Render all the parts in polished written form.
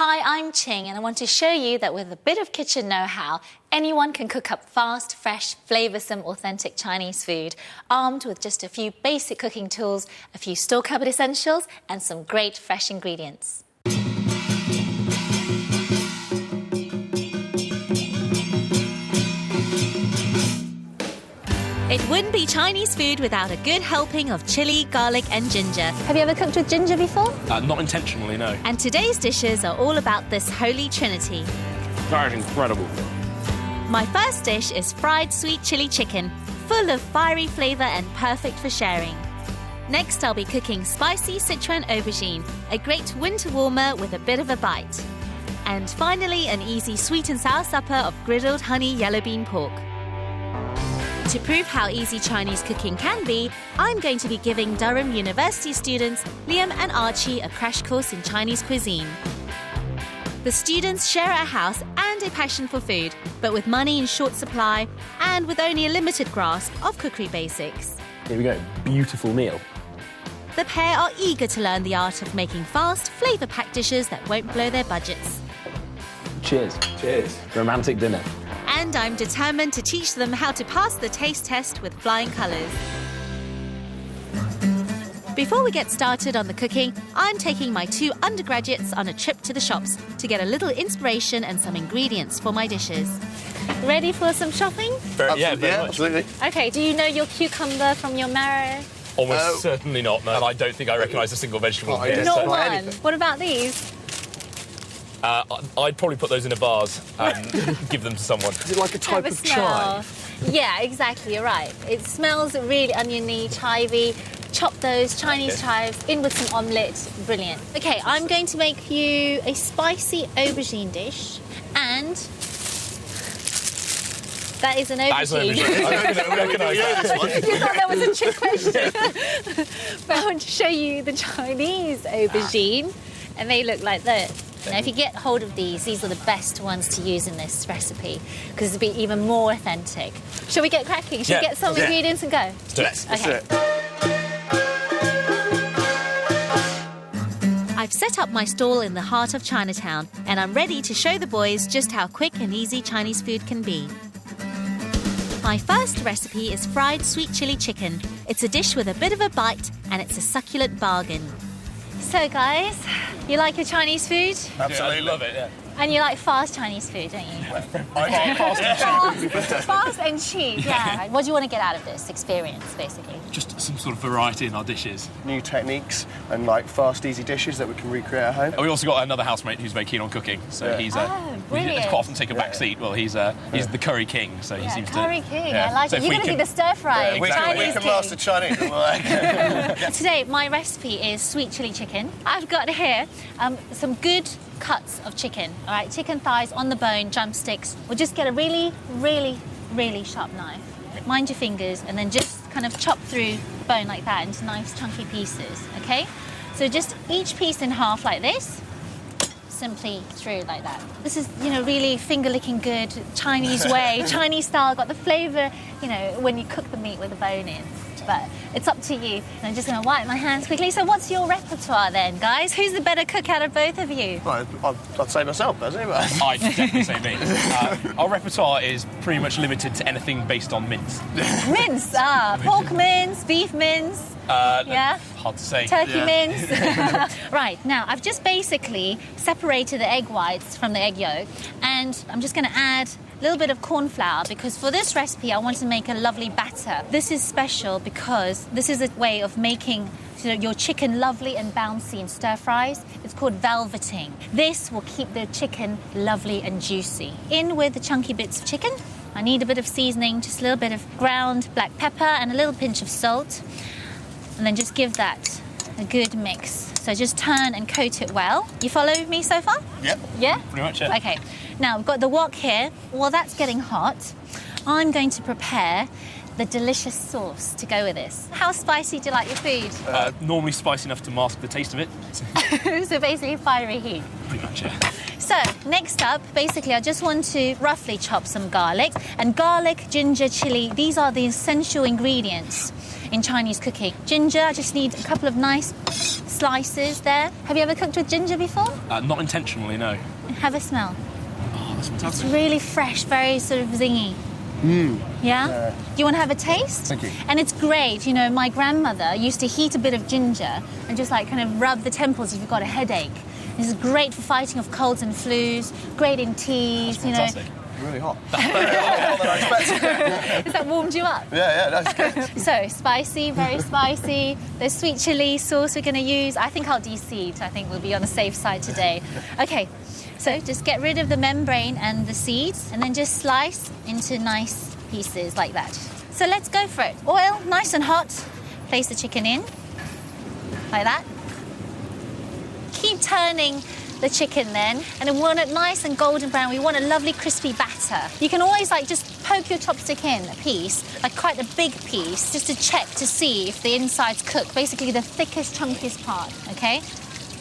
Hi, I'm Ching, and I want to show you that with a bit of kitchen know-how, anyone can cook up fast, fresh, flavoursome, authentic Chinese food, armed with just a few basic cooking tools, a few store cupboard essentials, and some great fresh ingredients. It wouldn't be Chinese food without a good helping of chili, garlic and ginger. Have you ever cooked with ginger before? Not intentionally, no. And today's dishes are all about this holy trinity. That is incredible. My first dish is fried sweet chili chicken, full of fiery flavour and perfect for sharing. Next, I'll be cooking spicy Sichuan aubergine, a great winter warmer with a bit of a bite. And finally, an easy sweet and sour supper of griddled honey yellow bean pork. To prove how easy Chinese cooking can be, I'm going to be giving Durham University students Liam and Archie a crash course in Chinese cuisine. The students share a house and a passion for food, but with money in short supply and with only a limited grasp of cookery basics. Here we go, beautiful meal. The pair are eager to learn the art of making fast, flavour-packed dishes that won't blow their budgets. Cheers. Cheers. Romantic dinner. And I'm determined to teach them how to pass the taste test with flying colours. Before we get started on the cooking, I'm taking my two undergraduates on a trip to the shops to get a little inspiration and some ingredients for my dishes. Ready for some shopping? Very much. Absolutely. OK, do you know your cucumbber from your marrow? Almost certainly not, no. And I don't think I recognise a single vegetable here. Not so. one. What about these? I'd probably put those in a vase and give them to someone. Is it like a type of chive? Yeah, exactly, you're right. It smells really oniony, chivey. Chop those Chinese chives in with some omelette. Brilliant. OK, I'm going to make you a spicy aubergine dish, and that is an aubergine. That is an aubergine. I recognise that. You thought that was a trick question. But I want to show you the Chinese aubergine, and they look like this. Now, if you get hold of these are the best ones to use in this recipe because it'll be even more authentic. Shall we get cracking? Shall we get some ingredients and go? Let's do it. I've set up my stall in the heart of Chinatown, and I'm ready to show the boys just how quick and easy Chinese food can be. My first recipe is fried sweet chili chicken. It's a dish with a bit of a bite, and it's a succulent bargain. So, guys, you like your Chinese food? Absolutely love it, yeah. And you like fast Chinese food, don't you? Fast and cheap, yeah. What do you want to get out of this experience, basically? Just some sort of variety in our dishes. New techniques and like fast, easy dishes that we can recreate at home. We also got another housemate who's very keen on cooking, so he's brilliant. quite often take a back seat. Well, he's the curry king, so he seems to. Curry king, I like so it. You're going to be the stir fry. We Chinese can master Chinese. Today, my recipe is sweet chili chicken. I've got here some good cuts of chicken, all right? Chicken thighs on the bone, drumsticks. We'll just get a really, really, really sharp knife. Mind your fingers, and then just kind of chop through bone like that into nice chunky pieces, okay? So just each piece in half like this, simply through like that. This is, really finger-licking good, Chinese way, Chinese style, got the flavour, when you cook the meat with the bone in. But it's up to you. And I'm just going to wipe my hands quickly. So what's your repertoire then, guys? Who's the better cook out of both of you? Well, I'd say myself, personally, but... I'd definitely say me. Our repertoire is pretty much limited to anything based on mince. Mince? Pork mince, beef mince. Hard to say. Turkey mince. Right, now I've just basically separated the egg whites from the egg yolk, and I'm just going to add a little bit of corn flour because for this recipe I want to make a lovely batter. This is special because this is a way of making your chicken lovely and bouncy in stir fries. It's called velveting. This will keep the chicken lovely and juicy. In with the chunky bits of chicken. I need a bit of seasoning, just a little bit of ground black pepper and a little pinch of salt. And then just give that a good mix. So just turn and coat it well. You follow me so far? Yep. Yeah? Pretty much, yeah. Okay. Now, we've got the wok here. While that's getting hot, I'm going to prepare the delicious sauce to go with this. How spicy do you like your food? Normally spicy enough to mask the taste of it. So basically fiery heat. Pretty much, yeah. So, next up, basically, I just want to roughly chop some garlic. And garlic, ginger, chili, these are the essential ingredients in Chinese cooking. Ginger, I just need a couple of nice slices there. Have you ever cooked with ginger before? Not intentionally, no. Have a smell. Oh, that's fantastic. It's really fresh, very sort of zingy. Yeah? Do you want to have a taste? Thank you. And it's great. You know, my grandmother used to heat a bit of ginger and just like kind of rub the temples if you've got a headache. This is great for fighting off colds and flus, great in teas, That's fantastic. Really hot. Very hotter than I expected. Has that warmed you up? Yeah, that's good. So, spicy, very spicy. The sweet chili sauce we're going to use, I think I'll de-seed. I think we'll be on the safe side today. Okay, so just get rid of the membrane and the seeds and then just slice into nice pieces like that. So let's go for it. Oil, nice and hot. Place the chicken in, like that. Keep turning the chicken then, and we want it nice and golden brown. We want a lovely crispy batter. You can always like just poke your chopstick in a piece, like quite a big piece, just to check to see if the inside's cooked, basically the thickest, chunkiest part, okay?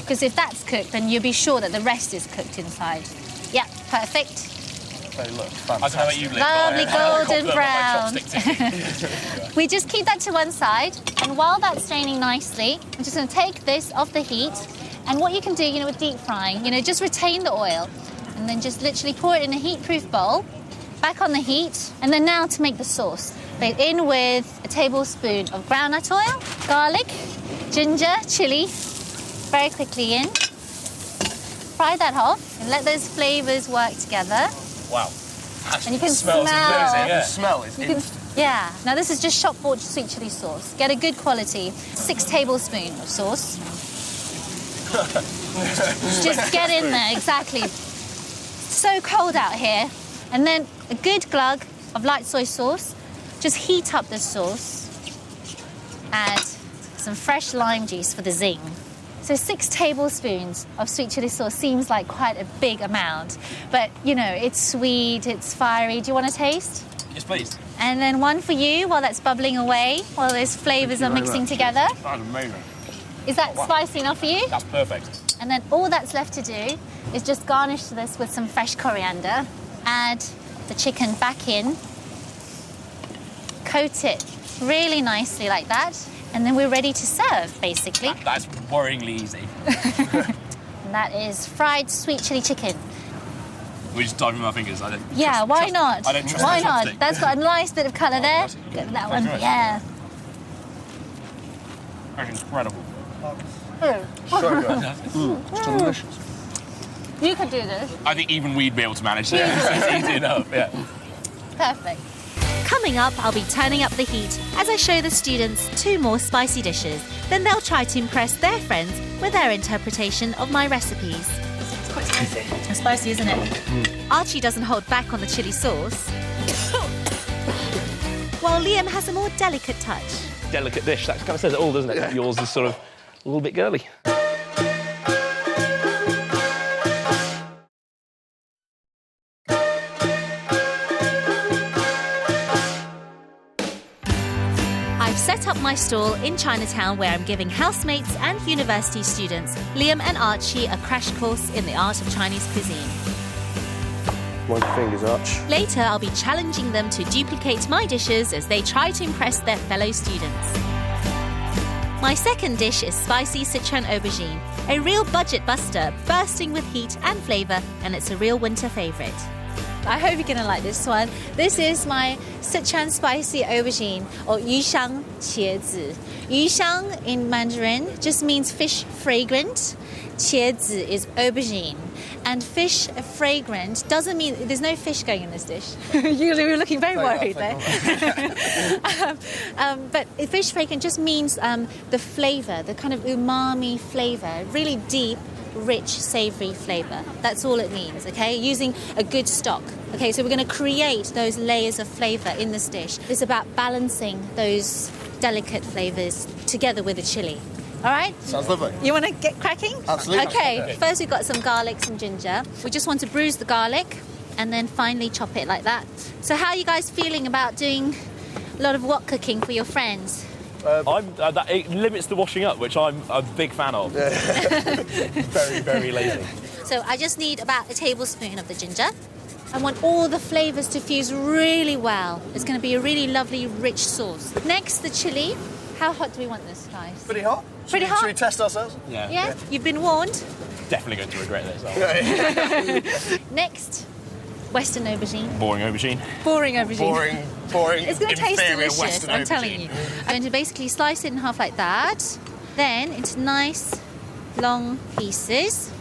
Because if that's cooked, then you'll be sure that the rest is cooked inside. Yeah, perfect. They look fantastic. I don't know about you, Liv, Lovely but I'm golden confident about my brown. chopstick We just keep that to one side, and while that's straining nicely, I'm just going to take this off the heat. And what you can do, you know, with deep frying, you know, just retain the oil and then just literally pour it in a heat-proof bowl, back on the heat, and then now to make the sauce. Put in with a tablespoon of groundnut oil, garlic, ginger, chili, very quickly in. Fry that off and let those flavours work together. Wow. And you can Smells smell... amazing, yeah. The smell is Yeah. Now this is just shop-bought sweet chili sauce. Get a good quality. 6 tablespoons of sauce. Just get in there, exactly. So cold out here. And then a good glug of light soy sauce. Just heat up the sauce. Add some fresh lime juice for the zing. So 6 tablespoons of sweet chili sauce seems like quite a big amount. But, you know, it's sweet, it's fiery. Do you want to taste? Yes, please. And then one for you while that's bubbling away, while those flavours are mixing together. That's amazing. Is that spicy enough for you? That's perfect. And then all that's left to do is just garnish this with some fresh coriander. Add the chicken back in. Coat it really nicely like that. And then we're ready to serve, basically. That's worryingly easy. And that is fried sweet chili chicken. We just dive in my fingers. Yeah, why not? I don't trust Why my not? chopstick. That's got a nice bit of colour there. that's good. Get that Thanks one, very much. yeah. That's incredible. So good. It's delicious. You could do this. I think even we'd be able to manage it. It's easy enough, yeah. Perfect. Coming up, I'll be turning up the heat as I show the students 2 more spicy dishes. Then they'll try to impress their friends with their interpretation of my recipes. It's quite spicy. It's spicy, isn't it? Archie doesn't hold back on the chili sauce, while Liam has a more delicate touch. Delicate dish, that kind of says it all, doesn't it? Yeah. Yours is sort of a little bit girly. I've set up my stall in Chinatown where I'm giving housemates and university students, Liam and Archie, a crash course in the art of Chinese cuisine. One fingers, Arch. Later, I'll be challenging them to duplicate my dishes as they try to impress their fellow students. My second dish is spicy Sichuan aubergine, a real budget buster, bursting with heat and flavour, and it's a real winter favourite. I hope you're going to like this one. This is my Sichuan spicy aubergine, or yuxiang qiezi. Yuxiang in Mandarin just means fish fragrant. Qiezi is aubergine. And fish fragrant doesn't mean... There's no fish going in this dish. You were looking very worried there. But fish fragrant just means the flavour, the kind of umami flavour, really deep, rich, savoury flavour. That's all it means, OK? Using a good stock. OK, so we're going to create those layers of flavour in this dish. It's about balancing those delicate flavours together with the chilli. All right? Sounds lovely. You want to get cracking? Absolutely. Okay, first we've got some garlic, some ginger. We just want to bruise the garlic and then finally chop it like that. So how are you guys feeling about doing a lot of wok cooking for your friends? It limits the washing up, which I'm a big fan of. Very, very lazy. So I just need about a tablespoon of the ginger. I want all the flavours to fuse really well. It's going to be a really lovely, rich sauce. Next, the chilli. How hot do we want this, guys? Pretty hot. Pretty hot? Should we test ourselves? Yeah? You've been warned. Definitely going to regret this. Next, Western aubergine. Boring aubergine. Boring aubergine. Boring. It's going to taste inferior delicious, Western I'm aubergine. telling you. I'm going to basically slice it in half like that, then into nice long pieces,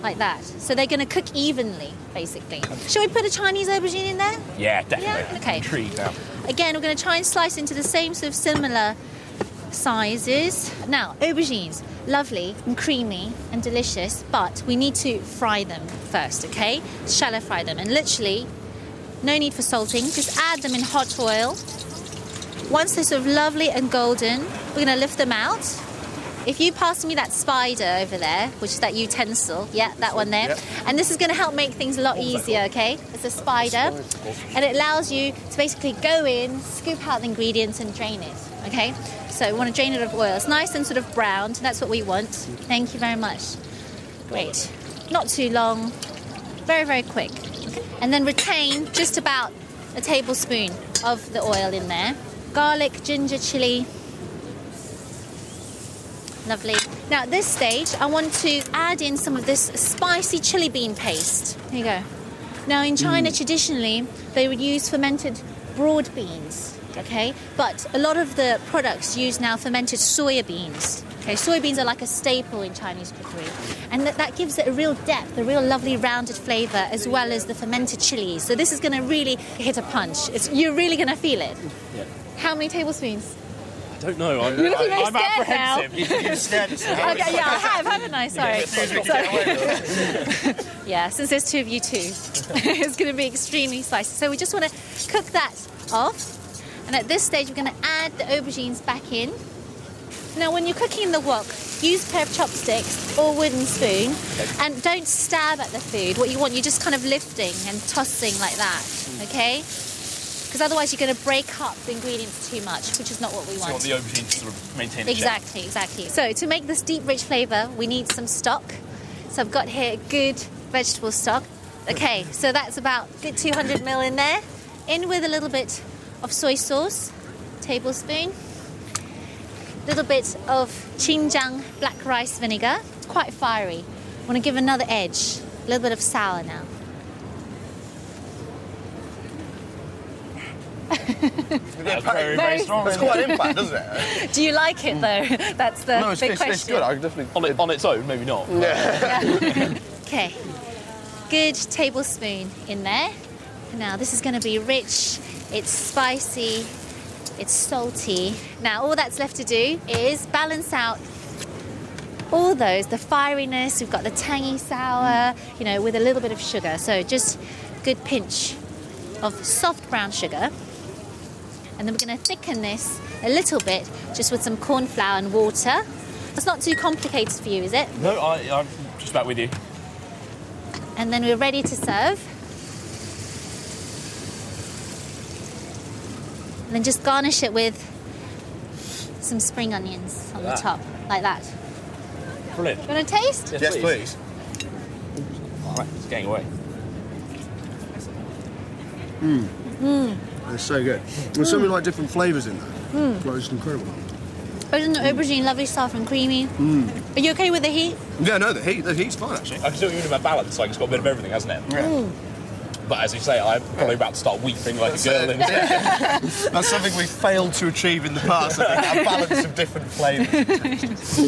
like that. So they're going to cook evenly, basically. Shall we put a Chinese aubergine in there? Yeah, definitely. Yeah? Okay. Intrigued now. Again, we're going to try and slice into the same sort of similar sizes. Now, aubergines, lovely and creamy and delicious, but we need to fry them first, okay? Shallow fry them, and literally no need for salting, just add them in hot oil. Once they're sort of lovely and golden, we're going to lift them out. If you pass me that spider over there, which is that utensil, yeah, that one there, and this is going to help make things a lot easier, okay? It's a spider, and it allows you to basically go in, scoop out the ingredients and drain it, okay? So we want to drain it of oil. It's nice and sort of browned, that's what we want. Thank you very much. Great. Not too long, very, very quick. And then retain just about a tablespoon of the oil in there. Garlic, ginger, chili. Lovely. Now at this stage, I want to add in some of this spicy chili bean paste. Here you go. Now in China, traditionally, they would use fermented broad beans, okay? But a lot of the products use now fermented soya beans. Okay, soybeans are like a staple in Chinese cookery. And that gives it a real depth, a real lovely rounded flavour, as well as the fermented chilies. So this is going to really hit a punch. You're really going to feel it. Yeah. How many tablespoons? I don't know. I'm You're looking very scared apprehensive. You're scared us now. Okay, yeah, I have, haven't I? Sorry. Sorry. Yeah, since there's two of you too, it's going to be extremely spicy. So we just want to cook that off. And at this stage, we're going to add the aubergines back in. Now, when you're cooking the wok, use a pair of chopsticks or wooden spoon, and don't stab at the food. What you want, you're just kind of lifting and tossing like that, okay? Because otherwise you're going to break up the ingredients too much, which is not what we want. So you want the aubergine to sort of maintain its Exactly, exactly. So to make this deep, rich flavour, we need some stock. So I've got here good vegetable stock. Okay, so that's about good 200 ml in there. In with a little bit of soy sauce, tablespoon. A little bit of Xinjiang black rice vinegar. It's quite fiery. I want to give another edge. A little bit of sour now. That's very, very strong. It's quite an impact, doesn't it? Do you like it though? That's the big question. It's good. I definitely. On its own, maybe not. Yeah. Okay. Good tablespoon in there. Now this is going to be rich. It's spicy. It's salty. Now all that's left to do is balance out all those, the fieriness, we've got the tangy sour, you know, with a little bit of sugar. So just a good pinch of soft brown sugar. And then we're going to thicken this a little bit just with some corn flour and water. It's not too complicated for you, is it? No, I'm just about with you. And then we're ready to serve. And then just garnish it with some spring onions on the top, like that. Brilliant. You want to taste? Yes, please. All right, it's getting away. It's so good. There's so many like different flavours in there. Like, it's incredible. Isn't the aubergine lovely, soft and creamy? Are you okay with the heat? Yeah, no, the heat's fine actually. I can still use my balance, like it's got a bit of everything, hasn't it? Yeah. But as you say, I'm probably about to start weeping like a girl. That's something we failed to achieve in the past. I think, a balance of different flavours.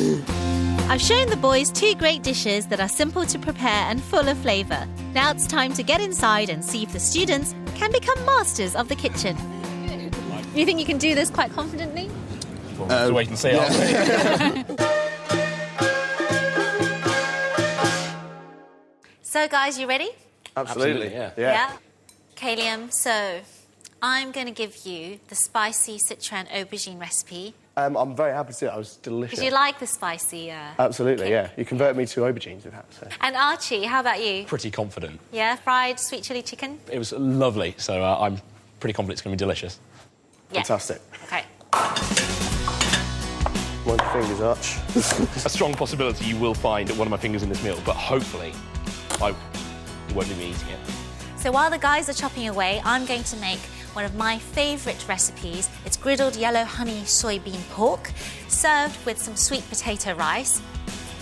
I've shown the boys 2 great dishes that are simple to prepare and full of flavour. Now it's time to get inside and see if the students can become masters of the kitchen. You think you can do this quite confidently? We'll have to wait and see, aren't we? So guys, you ready? Absolutely, yeah. Kalium, so I'm going to give you the spicy Sichuan aubergine recipe. I'm very happy to see it. It was delicious. Did you like the spicy? Absolutely, yeah. You converted me to aubergines with that. So. And Archie, how about you? Pretty confident. Yeah, fried sweet chili chicken? It was lovely, so I'm pretty confident it's going to be delicious. Yeah. Fantastic. Okay. One finger's arch. A strong possibility you will find one of my fingers in this meal, but hopefully I won't be eating it. So while the guys are chopping away, I'm going to make one of my favourite recipes. It's griddled yellow honey soybean pork, served with some sweet potato rice.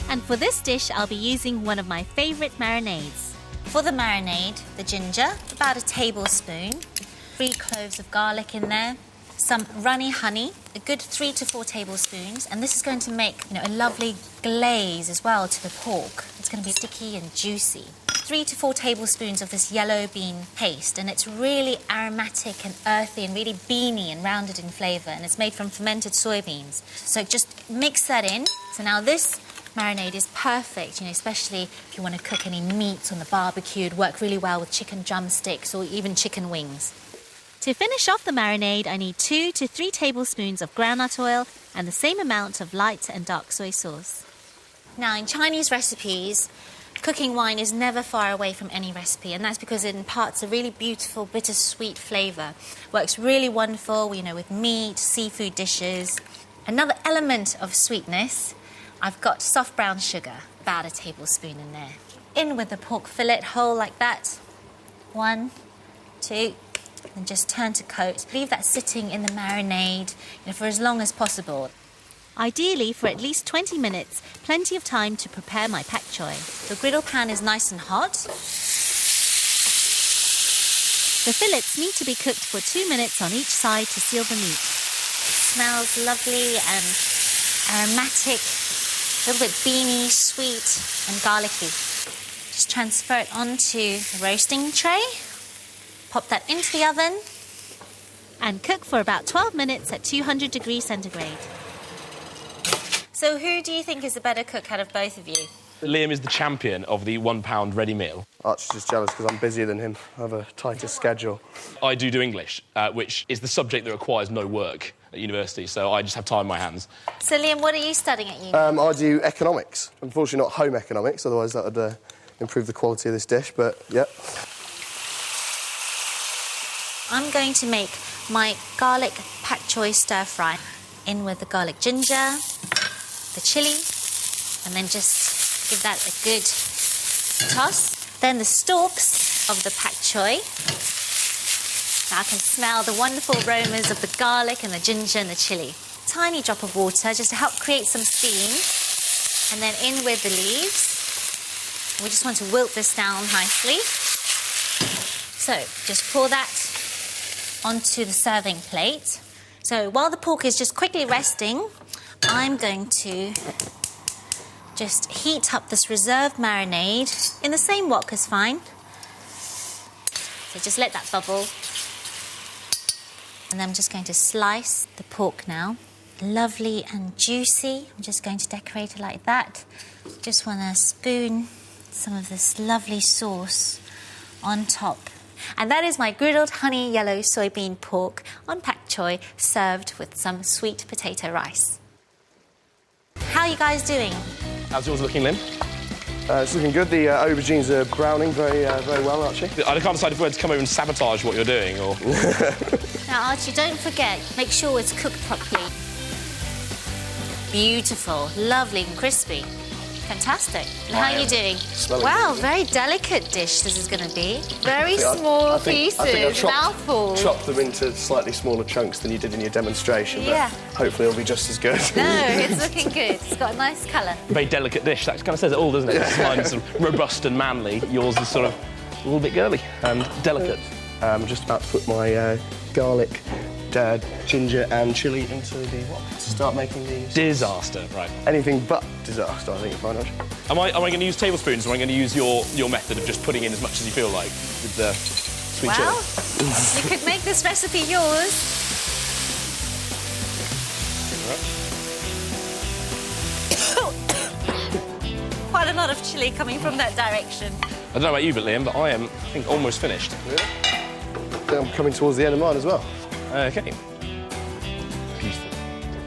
And for this dish, I'll be using one of my favourite marinades. For the marinade, the ginger, about a tablespoon, 3 cloves of garlic in there, some runny honey, a good 3 to 4 tablespoons, and this is going to make a lovely glaze as well to the pork. It's going to be sticky and juicy. 3 to 4 tablespoons of this yellow bean paste, and it's really aromatic and earthy and really beany and rounded in flavour, and it's made from fermented soybeans. So just mix that in. So now this marinade is perfect, especially if you want to cook any meats on the barbecue. It'd work really well with chicken drumsticks or even chicken wings. To finish off the marinade, I need 2 to 3 tablespoons of groundnut oil and the same amount of light and dark soy sauce. Now, in Chinese recipes, cooking wine is never far away from any recipe, and that's because it imparts a really beautiful, bittersweet flavour. Works really wonderful, with meat, seafood dishes. Another element of sweetness, I've got soft brown sugar, about a tablespoon in there. In with the pork fillet whole like that. 1, 2, and just turn to coat. Leave that sitting in the marinade for as long as possible. Ideally for at least 20 minutes, plenty of time to prepare my pak choy. The griddle pan is nice and hot. The fillets need to be cooked for 2 minutes on each side to seal the meat. It smells lovely and aromatic, a little bit beany, sweet and garlicky. Just transfer it onto the roasting tray. Pop that into the oven and cook for about 12 minutes at 200 degrees centigrade. So who do you think is the better cook out of both of you? Liam is the champion of the £1 ready meal. Archie's just jealous because I'm busier than him. I have a tighter schedule. I do English, which is the subject that requires no work at university, so I just have time on my hands. So, Liam, what are you studying at uni? I do economics. Unfortunately, not home economics, otherwise that would improve the quality of this dish, but, yeah. I'm going to make my garlic pak choy stir-fry. In with the garlic ginger, the chilli, and then just give that a good toss. Then the stalks of the pak choy. Now I can smell the wonderful aromas of the garlic and the ginger and the chilli. Tiny drop of water just to help create some steam. And then in with the leaves. We just want to wilt this down nicely. So just pour that onto the serving plate. So while the pork is just quickly resting, I'm going to just heat up this reserved marinade in the same wok is fine. So just let that bubble. And then I'm just going to slice the pork now. Lovely and juicy. I'm just going to decorate it like that. Just want to spoon some of this lovely sauce on top. And that is my griddled honey yellow soybean pork on pak choy, served with some sweet potato rice. How are you guys doing? How's yours looking, Liam? It's looking good. The aubergines are browning very well, Archie. I can't decide if we're to come over and sabotage what you're doing, or... Now, Archie, don't forget, make sure it's cooked properly. Beautiful, lovely and crispy. Fantastic. And how are you doing? Wow, very delicate dish this is going to be. Very small pieces, mouthful. Chopped them into slightly smaller chunks than you did in your demonstration, yeah. But hopefully it'll be just as good. No, it's looking good. It's got a nice colour. Very delicate dish. That kind of says it all, doesn't it? Mine's sort of robust and manly. Yours is sort of a little bit girly and delicate. I'm just about to put my garlic, ginger and chilli into the wok to start making these. Disaster, right. Anything but disaster, I think, you'll find out. Am I going to use tablespoons, or am I going to use your method of just putting in as much as you feel like with the sweet chilli? You could make this recipe yours. Quite a lot of chilli coming from that direction. I don't know about you, but Liam, but I am, I think, almost finished. Really? I think I'm coming towards the end of mine as well. OK. Beautiful.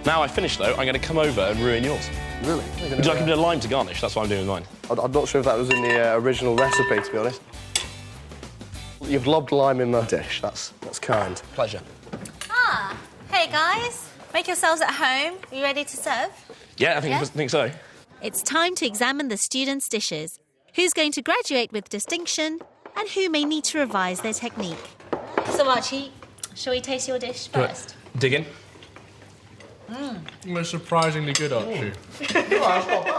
Now I've finished, though, I'm going to come over and ruin yours. Really? Would you like a bit of lime to garnish? That's what I'm doing with mine. I'm not sure if that was in the original recipe, to be honest. You've lobbed lime in my dish. That's kind. Pleasure. Ah, hey guys. Make yourselves at home. Are you ready to serve? Yeah, I think so. It's time to examine the students' dishes. Who's going to graduate with distinction and who may need to revise their technique. So, Archie, Shall we taste your dish Do it. first? Dig in. They're surprisingly good, Archie.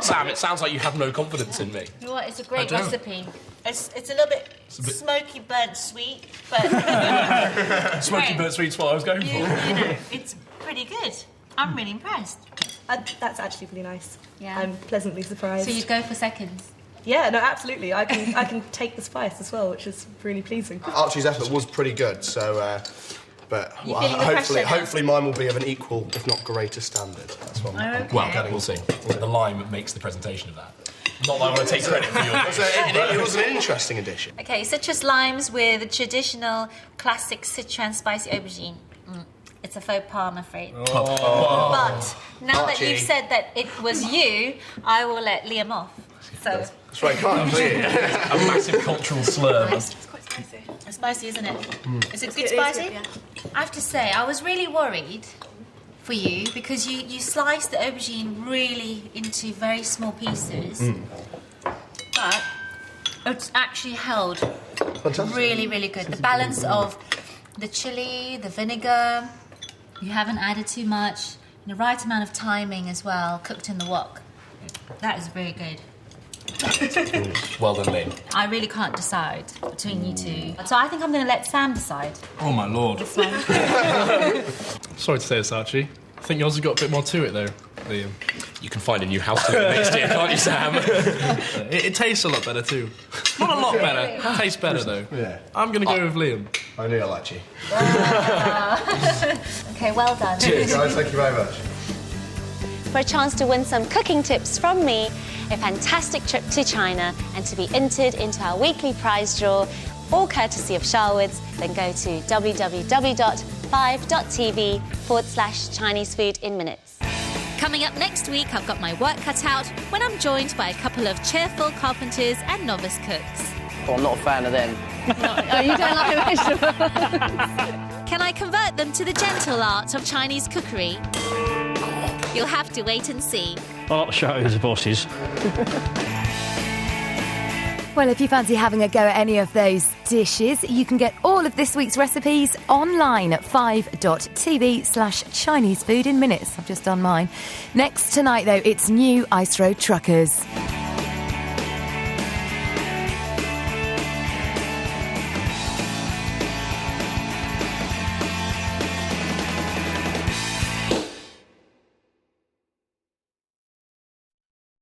Sam, it sounds like you have no confidence in me. You know what? It's a great don't. recipe. It's a little bit smoky, burnt, sweet, but Smoky burnt sweet's what I was going for. you know, it's pretty good. I'm really impressed. That's actually really nice. Yeah. I'm pleasantly surprised. So you'd go for seconds? Yeah, no, absolutely. I can take the spice as well, which is really pleasing. Archie's effort was pretty good, so... But You feeling the pressure now? hopefully mine will be of an equal, if not greater, standard. That's what I'm Okay. Well, we'll see. The lime makes the presentation of that. Not that I want to take credit for your So it was an interesting addition. Okay, citrus limes with a traditional classic Sichuan spicy aubergine. It's a faux pas, I'm afraid. But now that Archie. you've said that it was you, I will let Liam off. So That's right, can't see it. a massive cultural slur. It's quite spicy. it's spicy, isn't it? Is it good It is spicy? good, yeah. I have to say, I was really worried for you because you sliced the aubergine really into very small pieces. But it's actually held Fantastic. really, really good. The balance of the chilli, the vinegar, you haven't added too much, and the right amount of timing as well, cooked in the wok. That is very good. Well done, Liam. I really can't decide between you two. So I think I'm going to let Sam decide. Oh my lord. This one. Sorry to say this, Archie. I think yours has got a bit more to it, though, Liam. You can find a new house to live next year, can't you, Sam? It tastes a lot better, too. Not a lot better. It tastes better, though. Yeah. I'm going to go with Liam. I knew I liked you. Okay, well done. Cheers, guys. Thank you very much. For a chance to win some cooking tips from me, a fantastic trip to China, and to be entered into our weekly prize draw, all courtesy of Sharwood's, then go to www.5.tv/Chinese food in minutes. Coming up next week, I've got my work cut out when I'm joined by a couple of cheerful carpenters and novice cooks. Oh, I'm not a fan of them. Oh, you don't like vegetables? Can I convert them to the gentle art of Chinese cookery? You'll have to wait and see. I'll show you the bosses. Well, if you fancy having a go at any of those dishes, you can get all of this week's recipes online at 5.tv/Chinese food in minutes. I've just done mine. Next tonight, though, it's new Ice Road Truckers.